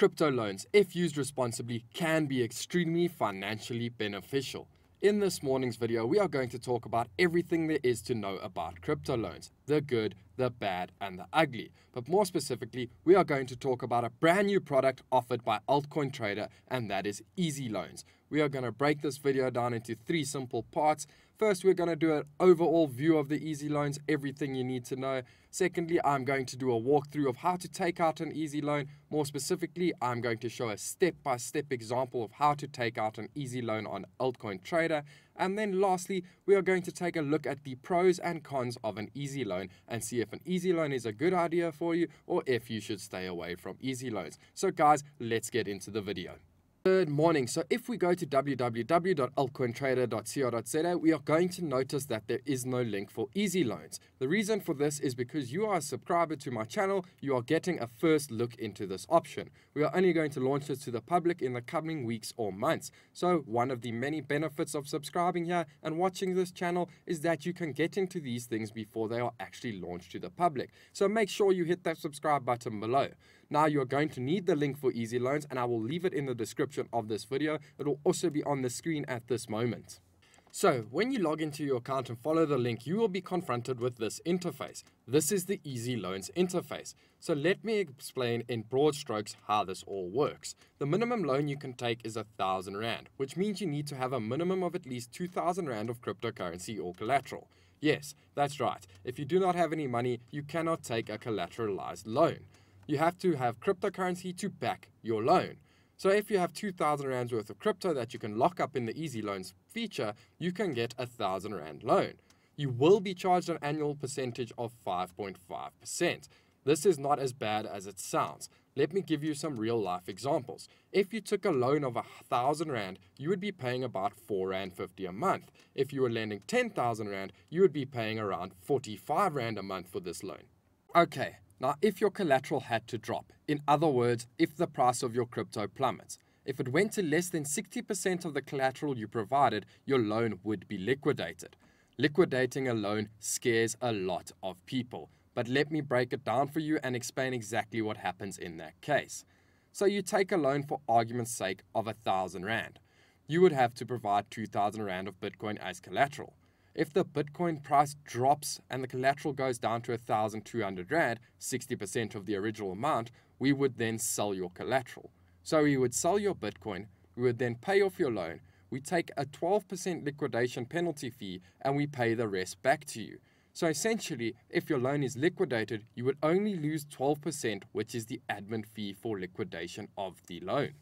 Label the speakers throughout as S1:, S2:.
S1: Crypto loans, if used responsibly, can be extremely financially beneficial. In this morning's video, we are going to talk about everything there is to know about crypto loans, the good, the bad, and the ugly. But more specifically, we are going to talk about a brand new product offered by AltCoinTrader, and that is easy loans. We are going to break this video down into 3 simple parts. First, we're going to do an overall view of the easy loans, everything you need to know. Secondly, I'm going to do a walkthrough of how to take out an easy loan. More specifically, I'm going to show a step-by-step example of how to take out an easy loan on AltCoinTrader. And then lastly, we are going to take a look at the pros and cons of an easy loan and see if an easy loan is a good idea for you or if you should stay away from easy loans. So guys, let's get into the video. Good morning. So if we go to www.altcointrader.co.za, we are going to notice that there is no link for easy loans. The reason for this is because you are a subscriber to my channel, you are getting a first look into this option. We are only going to launch this to the public in the coming weeks or months. So one of the many benefits of subscribing here and watching this channel is that you can get into these things before they are actually launched to the public. So make sure you hit that subscribe button below. Now you're going to need the link for easy loans, and I will leave it in the description of this video. It will also be on the screen at this moment. So when you log into your account and follow the link, you will be confronted with this interface. This is the easy loans interface. So let me explain in broad strokes how this all works. The minimum loan you can take is 1,000 Rand, which means you need to have a minimum of at least 2,000 Rand of cryptocurrency or collateral. Yes, that's right. If you do not have any money, you cannot take a collateralized loan. You have to have cryptocurrency to back your loan. So if you have 2,000 Rands worth of crypto that you can lock up in the easy loans feature, you can get 1,000 Rand loan. You will be charged an annual percentage of 5.5%. This is not as bad as it sounds. Let me give you some real life examples. If you took a loan of 1,000 Rand, you would be paying about 4.50 Rand a month. If you were lending 10,000 Rand, you would be paying around 45 Rand a month for this loan. Okay. Now, if your collateral had to drop, in other words, if the price of your crypto plummets, if it went to less than 60% of the collateral you provided, your loan would be liquidated. Liquidating a loan scares a lot of people, but let me break it down for you and explain exactly what happens in that case. So you take a loan for argument's sake of 1,000 Rand. You would have to provide 2,000 Rand of Bitcoin as collateral. If the Bitcoin price drops and the collateral goes down to 1,200 Rand, 60% of the original amount, we would then sell your collateral. So we would sell your Bitcoin, we would then pay off your loan, we take a 12% liquidation penalty fee, and we pay the rest back to you. So essentially, if your loan is liquidated, you would only lose 12%, which is the admin fee for liquidation of the loan.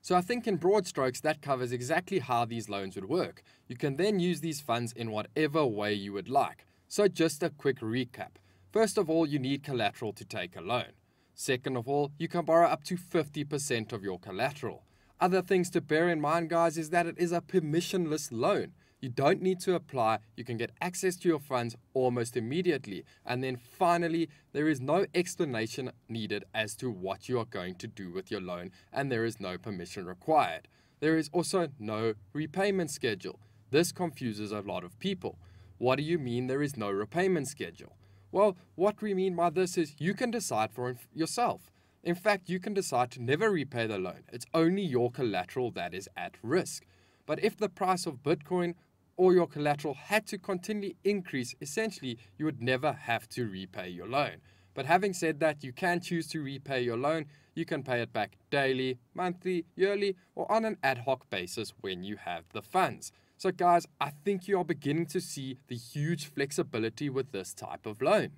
S1: So I think in broad strokes, that covers exactly how these loans would work. You can then use these funds in whatever way you would like. So just a quick recap. First of all, you need collateral to take a loan. Second of all, you can borrow up to 50% of your collateral. Other things to bear in mind, guys, is that it is a permissionless loan. You don't need to apply, you can get access to your funds almost immediately. And then finally, there is no explanation needed as to what you are going to do with your loan, and there is no permission required. There is also no repayment schedule. This confuses a lot of people. What do you mean there is no repayment schedule? Well, what we mean by this is you can decide for yourself. In fact, you can decide to never repay the loan. It's only your collateral that is at risk. But if the price of Bitcoin or your collateral had to continually increase, essentially you would never have to repay your loan. But having said that, you can choose to repay your loan. You can pay it back daily, monthly, yearly, or on an ad hoc basis when you have the funds. So guys, I think you are beginning to see the huge flexibility with this type of loan.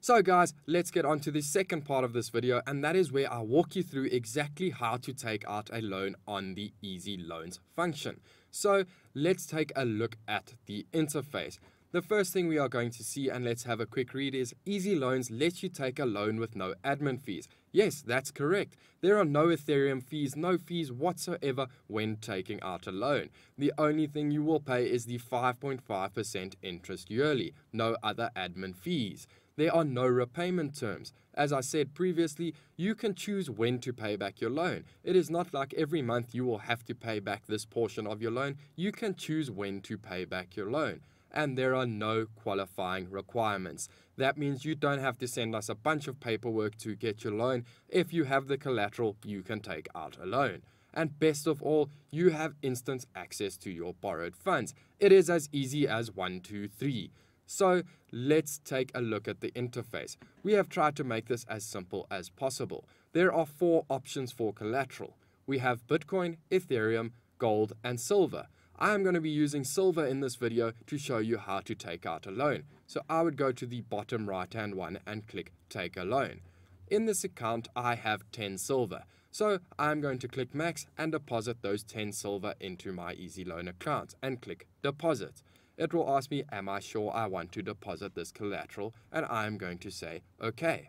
S1: So guys, let's get on to the second part of this video, and that is where I walk you through exactly how to take out a loan on the easy loans function. So let's take a look at the interface. The first thing we are going to see, and let's have a quick read, is easy loans lets you take a loan with no admin fees. Yes, that's correct. There are no Ethereum fees, no fees whatsoever when taking out a loan. The only thing you will pay is the 5.5% interest yearly, no other admin fees. There are no repayment terms. As I said previously, you can choose when to pay back your loan. It is not like every month you will have to pay back this portion of your loan. You can choose when to pay back your loan. and there are no qualifying requirements. That means you don't have to send us a bunch of paperwork to get your loan. If you have the collateral, you can take out a loan. And best of all, you have instant access to your borrowed funds. It is as easy as 1, 2, 3. So let's take a look at the interface. We have tried to make this as simple as possible. There are 4 options for collateral. We have Bitcoin, Ethereum, gold, and silver. I am going to be using silver in this video to show you how to take out a loan. So I would go to the bottom right hand one and click take a loan. In this account I have 10 silver. So I'm going to click max and deposit those 10 silver into my Easy Loan account and click deposit. It will ask me, am I sure I want to deposit this collateral? And I'm going to say okay.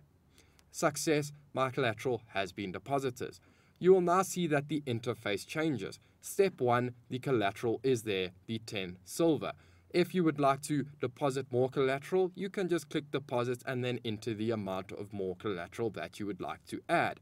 S1: Success, my collateral has been deposited. You will now see that the interface changes. Step 1, the collateral is there, the 10 silver. If you would like to deposit more collateral, you can just click deposit and then enter the amount of more collateral that you would like to add.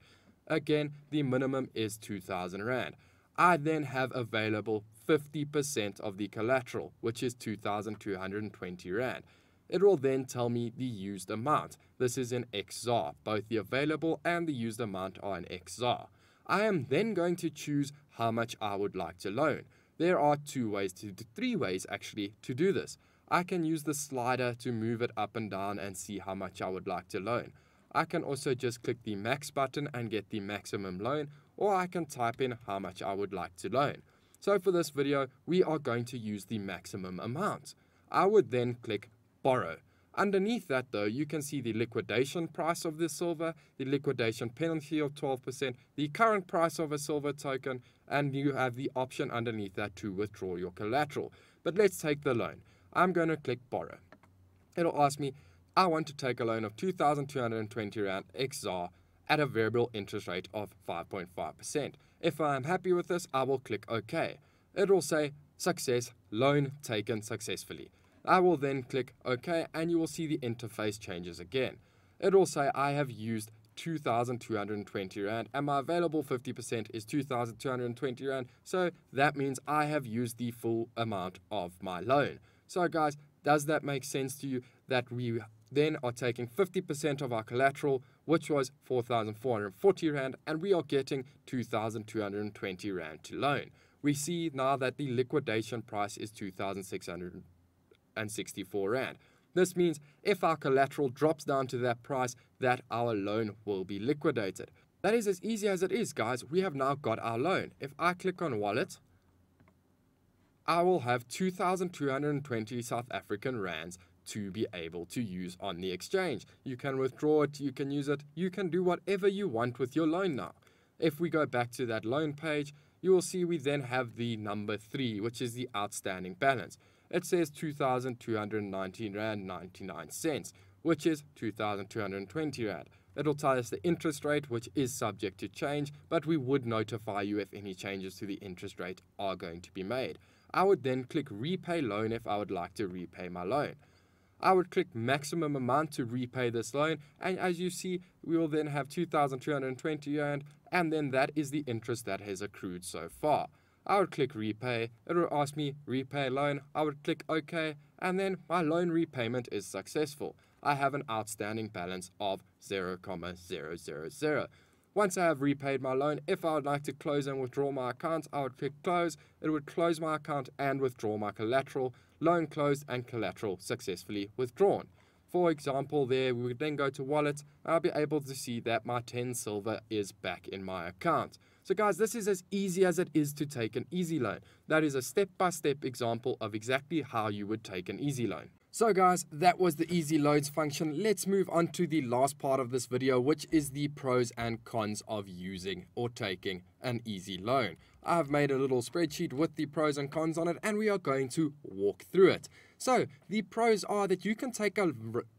S1: Again, the minimum is 2,000 Rand. I then have available 50% of the collateral, which is 2,220 Rand. It will then tell me the used amount. This is in XZAR. Both the available and the used amount are in XZAR. I am then going to choose how much I would like to loan. There are 3 ways actually to do this. I can use the slider to move it up and down and see how much I would like to loan. I can also just click the max button and get the maximum loan, or I can type in how much I would like to loan. So for this video, we are going to use the maximum amount. I would then click borrow. Underneath that though, you can see the liquidation price of the silver, the liquidation penalty of 12%, the current price of a silver token, and you have the option underneath that to withdraw your collateral. But let's take the loan. I'm going to click borrow. It'll ask me, I want to take a loan of 2,220 Rand XZAR at a variable interest rate of 5.5%. If I am happy with this, I will click OK. It will say, success, loan taken successfully. I will then click OK and you will see the interface changes again. It will say I have used 2,220 Rand and my available 50% is 2,220 Rand. So that means I have used the full amount of my loan. So guys, does that make sense to you that we then are taking 50% of our collateral, which was 4,440 Rand, and we are getting 2,220 Rand to loan. We see now that the liquidation price is 2,664 Rand. This means if our collateral drops down to that price, that our loan will be liquidated. That is as easy as it is, guys. We have now got our loan. If I click on wallet, I will have 2,220 South African Rands to be able to use on the exchange. You can withdraw it, you can use it, you can do whatever you want with your loan now. If we go back to that loan page, you will see we then have the number 3, which is the outstanding balance. It says 2,219 Rand 99 cents, which is 2,220 Rand. It'll tell us the interest rate, which is subject to change, but we would notify you if any changes to the interest rate are going to be made. I would then click repay loan if I would like to repay my loan. I would click maximum amount to repay this loan, and as you see, we will then have 2,220 Rand, and then that is the interest that has accrued so far. I would click repay, it will ask me repay loan, I would click OK, and then my loan repayment is successful. I have an outstanding balance of 0,000. Once I have repaid my loan, if I would like to close and withdraw my account, I would click close. It would close my account and withdraw my collateral. Loan closed and collateral successfully withdrawn. For example, there we would then go to wallet. I'll be able to see that my 10 silver is back in my account. So guys, this is as easy as it is to take an easy loan. That is a step-by-step example of exactly how you would take an easy loan. So guys, that was the easy loans function. Let's move on to the last part of this video, which is the pros and cons of using or taking an easy loan. I've made a little spreadsheet with the pros and cons on it, and we are going to walk through it. So the pros are that you can take a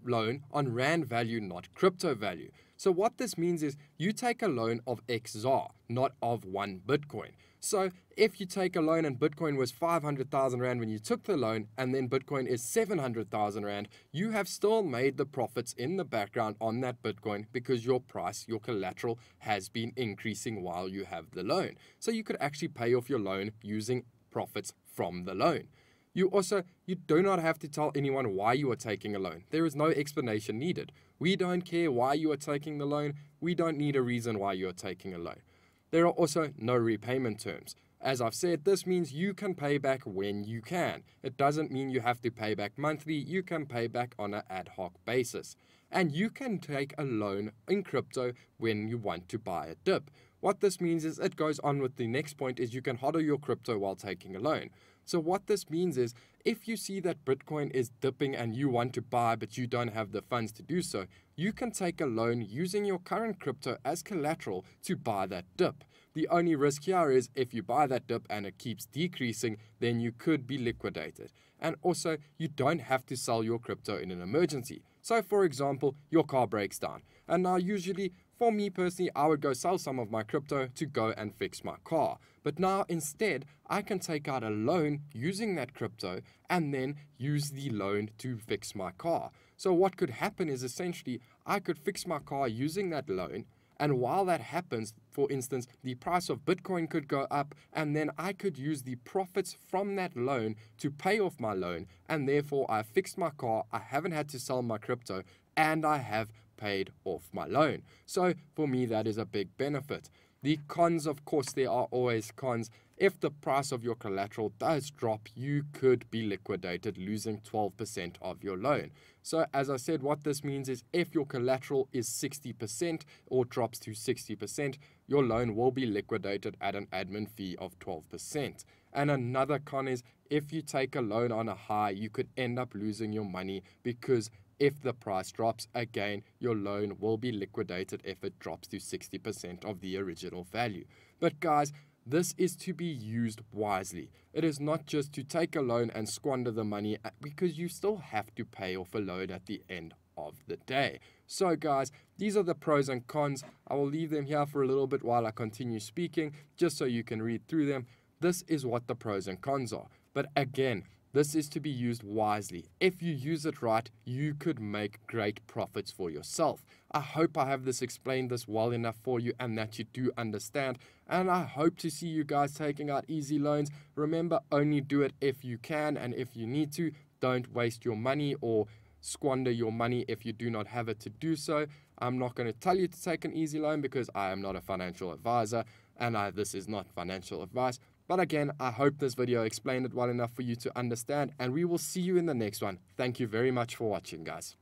S1: loan on Rand value, not crypto value. So what this means is you take a loan of XZAR, not of 1 Bitcoin. So if you take a loan and Bitcoin was 500,000 Rand when you took the loan, and then Bitcoin is 700,000 Rand, you have still made the profits in the background on that Bitcoin because your price, your collateral has been increasing while you have the loan. So you could actually pay off your loan using profits from the loan. You do not have to tell anyone why you are taking a loan. There is no explanation needed. We don't care why you are taking the loan. We don't need a reason why you are taking a loan. There are also no repayment terms. As I've said, this means you can pay back when you can. It doesn't mean you have to pay back monthly. You can pay back on an ad hoc basis. And you can take a loan in crypto when you want to buy a dip. What this means is it goes on with the next point is you can hodl your crypto while taking a loan. So what this means is if you see that Bitcoin is dipping and you want to buy but you don't have the funds to do so, you can take a loan using your current crypto as collateral to buy that dip. The only risk here is if you buy that dip and it keeps decreasing, then you could be liquidated. And also, you don't have to sell your crypto in an emergency. So for example, your car breaks down. And now usually, for me personally, I would go sell some of my crypto to go and fix my car. But now instead, I can take out a loan using that crypto and then use the loan to fix my car. So what could happen is essentially, I could fix my car using that loan. And while that happens, for instance, the price of Bitcoin could go up and then I could use the profits from that loan to pay off my loan. And therefore, I fixed my car, I haven't had to sell my crypto, and I have paid off my loan. So for me, that is a big benefit. The cons, of course, there are always cons. If the price of your collateral does drop, you could be liquidated, losing 12% of your loan. So as I said, what this means is if your collateral is 60% or drops to 60%, your loan will be liquidated at an admin fee of 12%. And another con is if you take a loan on a high, you could end up losing your money because if the price drops again, your loan will be liquidated if it drops to 60% of the original value. But guys, this is to be used wisely. It is not just to take a loan and squander the money because you still have to pay off a loan at the end of the day. So guys, these are the pros and cons. I will leave them here for a little bit while I continue speaking, just so you can read through them. This is what the pros and cons are. But again, this is to be used wisely. If you use it right, you could make great profits for yourself. I hope I have explained this well enough for you and that you do understand. And I hope to see you guys taking out easy loans. Remember, only do it if you can and if you need to. Don't waste your money or squander your money if you do not have it to do so. I'm not going to tell you to take an easy loan because I am not a financial advisor and this is not financial advice. But again, I hope this video explained it well enough for you to understand, and we will see you in the next one. Thank you very much for watching, guys.